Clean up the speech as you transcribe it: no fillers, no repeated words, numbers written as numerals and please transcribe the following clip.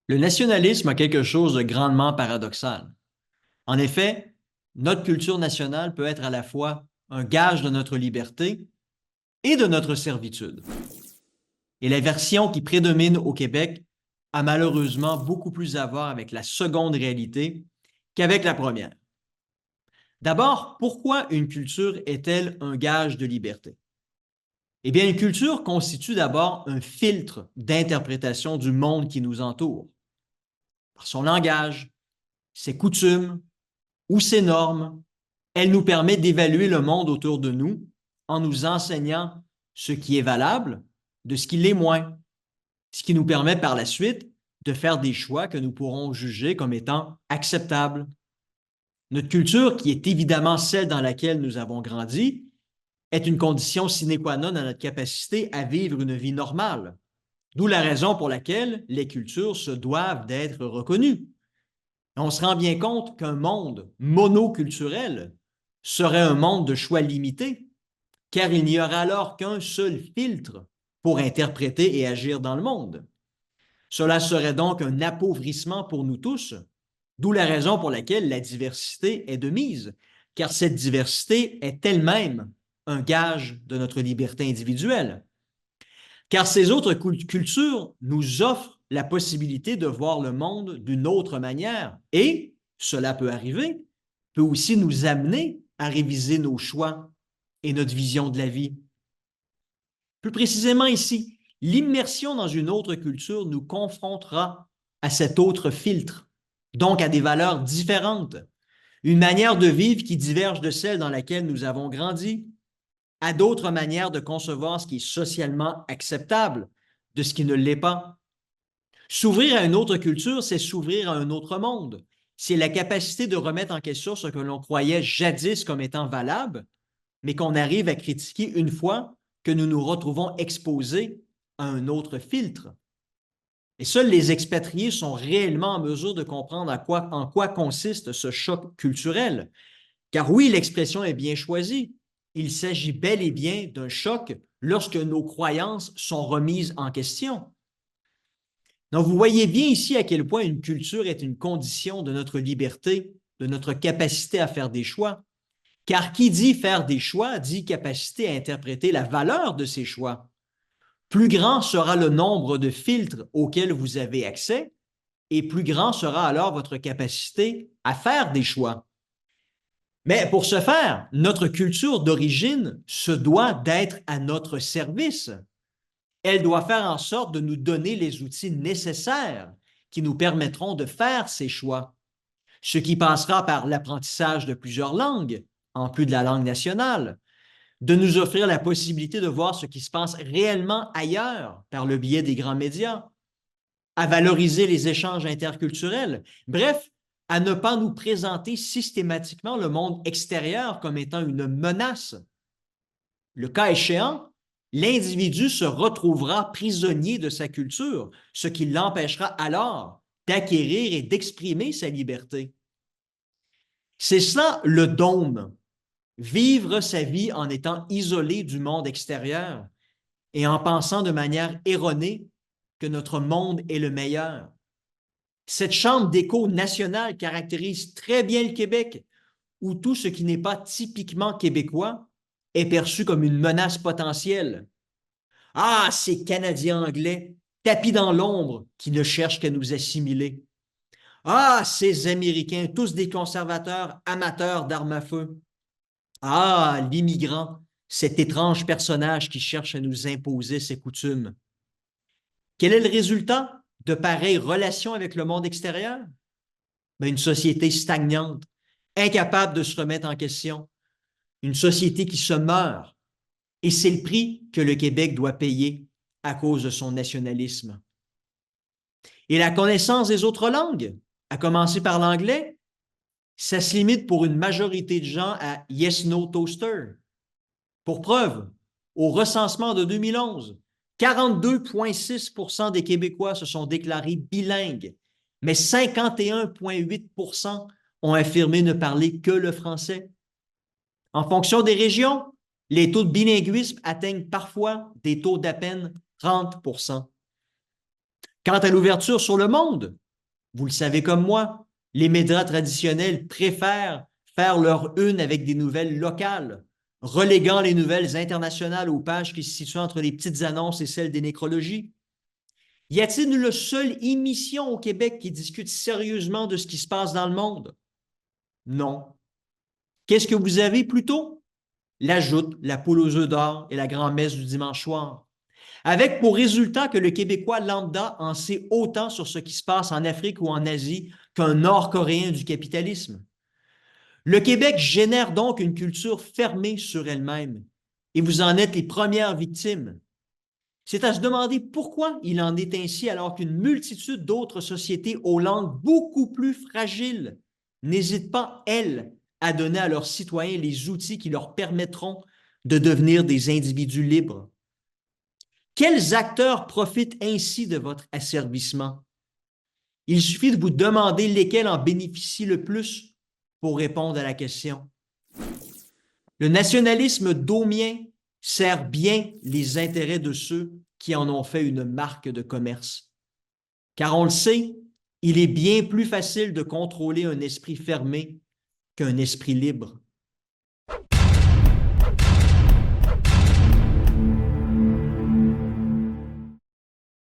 Le nationalisme a quelque chose de grandement paradoxal. En effet, notre culture nationale peut être à la fois un gage de notre liberté et de notre servitude. Et la version qui prédomine au Québec a malheureusement beaucoup plus à voir avec la seconde réalité qu'avec la première. D'abord, pourquoi une culture est-elle un gage de liberté? Eh bien, une culture constitue d'abord un filtre d'interprétation du monde qui nous entoure, par son langage, ses coutumes, ou ces normes, elles nous permettent d'évaluer le monde autour de nous en nous enseignant ce qui est valable de ce qui l'est moins, ce qui nous permet par la suite de faire des choix que nous pourrons juger comme étant acceptables. Notre culture, qui est évidemment celle dans laquelle nous avons grandi, est une condition sine qua non à notre capacité à vivre une vie normale, d'où la raison pour laquelle les cultures se doivent d'être reconnues. On se rend bien compte qu'un monde monoculturel serait un monde de choix limités, car il n'y aurait alors qu'un seul filtre pour interpréter et agir dans le monde. Cela serait donc un appauvrissement pour nous tous, d'où la raison pour laquelle la diversité est de mise, car cette diversité est elle-même un gage de notre liberté individuelle. Car ces autres cultures nous offrent la possibilité de voir le monde d'une autre manière et, cela peut arriver, peut aussi nous amener à réviser nos choix et notre vision de la vie. Plus précisément ici, l'immersion dans une autre culture nous confrontera à cet autre filtre, donc à des valeurs différentes, une manière de vivre qui diverge de celle dans laquelle nous avons grandi, à d'autres manières de concevoir ce qui est socialement acceptable de ce qui ne l'est pas. S'ouvrir à une autre culture, c'est s'ouvrir à un autre monde. C'est la capacité de remettre en question ce que l'on croyait jadis comme étant valable, mais qu'on arrive à critiquer une fois que nous nous retrouvons exposés à un autre filtre. Et seuls les expatriés sont réellement en mesure de comprendre en quoi consiste ce choc culturel. Car oui, l'expression est bien choisie. Il s'agit bel et bien d'un choc lorsque nos croyances sont remises en question. Donc, vous voyez bien ici à quel point une culture est une condition de notre liberté, de notre capacité à faire des choix. Car qui dit faire des choix dit capacité à interpréter la valeur de ces choix. Plus grand sera le nombre de filtres auxquels vous avez accès et plus grand sera alors votre capacité à faire des choix. Mais pour ce faire, notre culture d'origine se doit d'être à notre service. Elle doit faire en sorte de nous donner les outils nécessaires qui nous permettront de faire ces choix, ce qui passera par l'apprentissage de plusieurs langues, en plus de la langue nationale, de nous offrir la possibilité de voir ce qui se passe réellement ailleurs par le biais des grands médias, à valoriser les échanges interculturels, bref, à ne pas nous présenter systématiquement le monde extérieur comme étant une menace. Le cas échéant, l'individu se retrouvera prisonnier de sa culture, ce qui l'empêchera alors d'acquérir et d'exprimer sa liberté. C'est ça le dôme, vivre sa vie en étant isolé du monde extérieur et en pensant de manière erronée que notre monde est le meilleur. Cette chambre d'écho nationale caractérise très bien le Québec, où tout ce qui n'est pas typiquement québécois est perçu comme une menace potentielle. Ah, ces Canadiens anglais, tapis dans l'ombre, qui ne cherchent qu'à nous assimiler. Ah, ces Américains, tous des conservateurs amateurs d'armes à feu. Ah, l'immigrant, cet étrange personnage qui cherche à nous imposer ses coutumes. Quel est le résultat de pareilles relations avec le monde extérieur? Ben, une société stagnante, incapable de se remettre en question, une société qui se meurt. Et c'est le prix que le Québec doit payer à cause de son nationalisme. Et la connaissance des autres langues, à commencer par l'anglais, ça se limite pour une majorité de gens à Yes-No Toaster. Pour preuve, au recensement de 2011, 42,6 des Québécois se sont déclarés bilingues, mais 51,8 ont affirmé ne parler que le français. En fonction des régions, les taux de bilinguisme atteignent parfois des taux d'à peine 30. Quant à l'ouverture sur le monde, vous le savez comme moi, les médias traditionnels préfèrent faire leur une avec des nouvelles locales, reléguant les nouvelles internationales aux pages qui se situent entre les petites annonces et celles des nécrologies. Y a-t-il une seule émission au Québec qui discute sérieusement de ce qui se passe dans le monde? Non. Qu'est-ce que vous avez plutôt? La joute, la poule aux œufs d'or et la grand-messe du dimanche soir. Avec pour résultat que le Québécois lambda en sait autant sur ce qui se passe en Afrique ou en Asie qu'un Nord-Coréen du capitalisme. Le Québec génère donc une culture fermée sur elle-même, et vous en êtes les premières victimes. C'est à se demander pourquoi il en est ainsi alors qu'une multitude d'autres sociétés aux langues beaucoup plus fragiles n'hésitent pas, elles, à donner à leurs citoyens les outils qui leur permettront de devenir des individus libres. Quels acteurs profitent ainsi de votre asservissement? Il suffit de vous demander lesquels en bénéficient le plus pour répondre à la question. Le nationalisme domien sert bien les intérêts de ceux qui en ont fait une marque de commerce. Car on le sait, il est bien plus facile de contrôler un esprit fermé qu'un esprit libre.